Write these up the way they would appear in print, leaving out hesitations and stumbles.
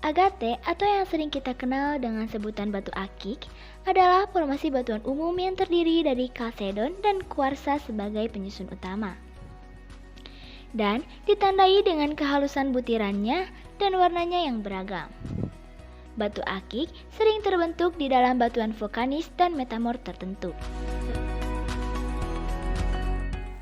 agate atau yang sering kita kenal dengan sebutan batu akik adalah formasi batuan umum yang terdiri dari kalsedon dan kuarsa sebagai penyusun utama. Dan ditandai dengan kehalusan butirannya dan warnanya yang beragam. Batu akik sering terbentuk di dalam batuan vulkanis dan metamorf tertentu.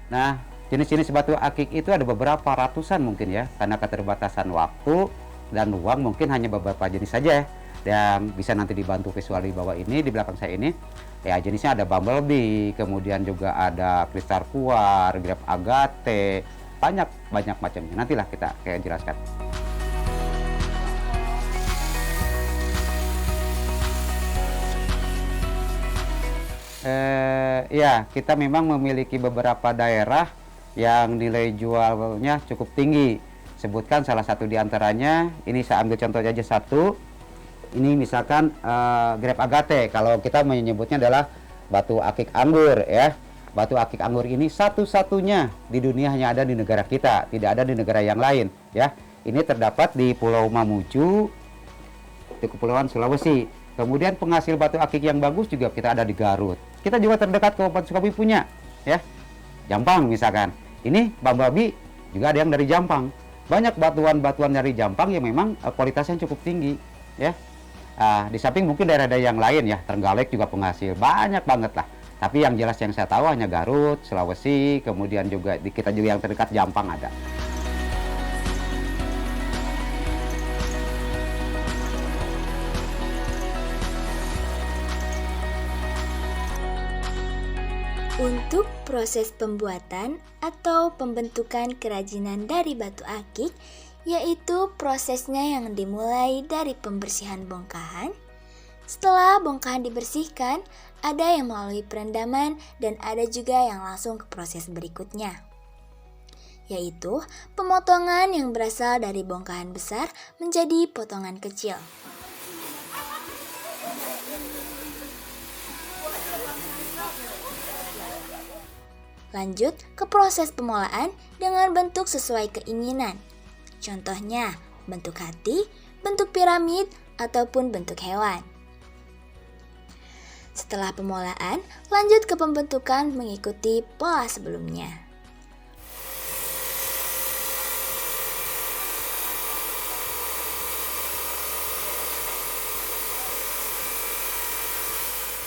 Nah, jenis-jenis batu akik itu ada beberapa ratusan mungkin ya, karena keterbatasan waktu dan ruang mungkin hanya beberapa jenis saja yang bisa nanti dibantu visual di bawah ini, di belakang saya ini. Ya, jenisnya ada bumblebee, kemudian juga ada kristal kuar, grep agate, banyak macamnya. Nantilah kita jelaskan. Ya, kita memang memiliki beberapa daerah yang nilai jualnya cukup tinggi. Sebutkan salah satu diantaranya, ini saya ambil contoh aja satu. Ini misalkan grep agate, kalau kita menyebutnya adalah batu akik anggur ya. Batu akik anggur ini satu-satunya di dunia hanya ada di negara kita, tidak ada di negara yang lain ya. Ini terdapat di Pulau Mamuju, di Kepulauan Sulawesi. Kemudian penghasil batu akik yang bagus juga kita ada di Garut. Kita juga terdekat Kabupaten Sukabumi punya ya. Jampang misalkan. Ini bumblebee juga ada yang dari Jampang. Banyak batuan-batuan dari Jampang yang memang kualitasnya cukup tinggi ya. Di samping mungkin daerah-daerah yang lain ya, Trenggalek juga penghasil, banyak banget lah. Tapi yang jelas yang saya tahu hanya Garut, Sulawesi, kemudian juga di kita juga yang terdekat Jampang ada. Untuk proses pembuatan atau pembentukan kerajinan dari batu akik, yaitu prosesnya yang dimulai dari pembersihan bongkahan. Setelah bongkahan dibersihkan, ada yang melalui perendaman dan ada juga yang langsung ke proses berikutnya, yaitu pemotongan yang berasal dari bongkahan besar menjadi potongan kecil. Lanjut ke proses pemolahan dengan bentuk sesuai keinginan. Contohnya, bentuk hati, bentuk piramid, ataupun bentuk hewan. Setelah pemolahan, lanjut ke pembentukan mengikuti pola sebelumnya.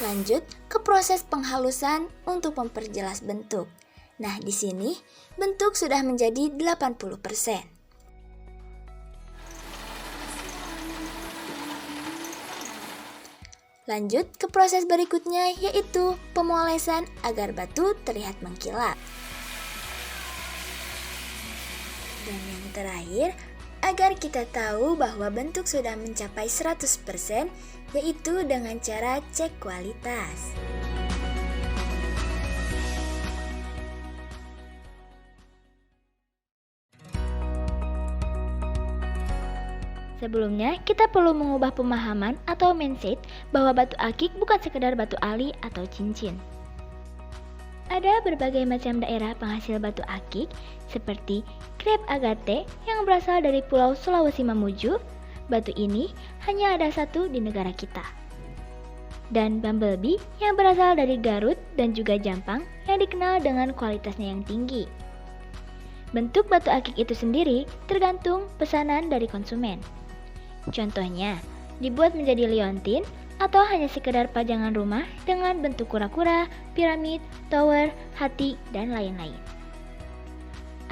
Lanjut ke proses penghalusan untuk memperjelas bentuk. Nah, di sini bentuk sudah menjadi 80%. Lanjut ke proses berikutnya, yaitu pemolesan agar batu terlihat mengkilap. Dan yang terakhir, agar kita tahu bahwa bentuk sudah mencapai 100%, yaitu dengan cara cek kualitas. Sebelumnya, kita perlu mengubah pemahaman atau mindset bahwa batu akik bukan sekedar batu ali atau cincin. Ada berbagai macam daerah penghasil batu akik seperti grep agate yang berasal dari Pulau Sulawesi Mamuju. Batu ini hanya ada satu di negara kita. Dan bumblebee yang berasal dari Garut dan juga Jampang yang dikenal dengan kualitasnya yang tinggi. Bentuk batu akik itu sendiri tergantung pesanan dari konsumen. Contohnya, dibuat menjadi liontin atau hanya sekedar pajangan rumah dengan bentuk kura-kura, piramid, tower, hati, dan lain-lain.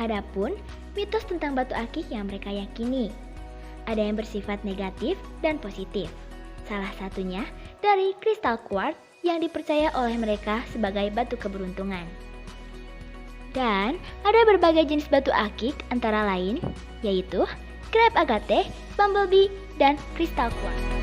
Adapun mitos tentang batu akik yang mereka yakini, ada yang bersifat negatif dan positif. Salah satunya dari kristal kuarts yang dipercaya oleh mereka sebagai batu keberuntungan. Dan ada berbagai jenis batu akik antara lain yaitu grep agate, bumblebee, dan kristal kuarts.